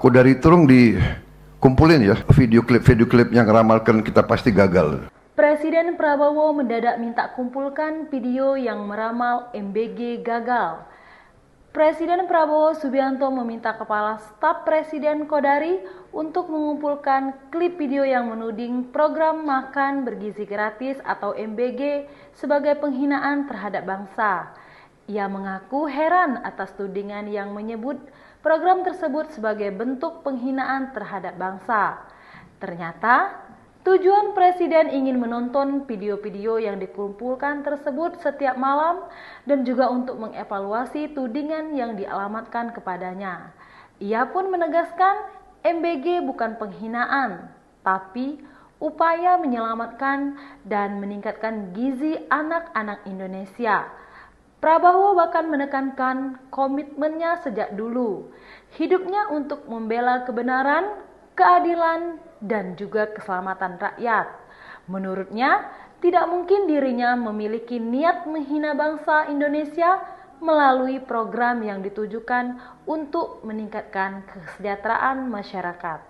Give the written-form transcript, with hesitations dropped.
Kodari tolong dikumpulin ya video klip yang meramalkan kita pasti gagal. Presiden Prabowo mendadak minta kumpulkan video yang meramal MBG gagal. Presiden Prabowo Subianto meminta Kepala Staf Presiden Kodari untuk mengumpulkan klip video yang menuding program makan bergizi gratis atau MBG sebagai penghinaan terhadap bangsa. Ia mengaku heran atas tudingan yang menyebut program tersebut sebagai bentuk penghinaan terhadap bangsa. Ternyata, tujuan Presiden ingin menonton video-video yang dikumpulkan tersebut setiap malam dan juga untuk mengevaluasi tudingan yang dialamatkan kepadanya. Ia pun menegaskan MBG bukan penghinaan, tapi upaya menyelamatkan dan meningkatkan gizi anak-anak Indonesia. Prabowo bahkan menekankan komitmennya sejak dulu, hidupnya untuk membela kebenaran, keadilan, dan juga keselamatan rakyat. Menurutnya, tidak mungkin dirinya memiliki niat menghina bangsa Indonesia melalui program yang ditujukan untuk meningkatkan kesejahteraan masyarakat.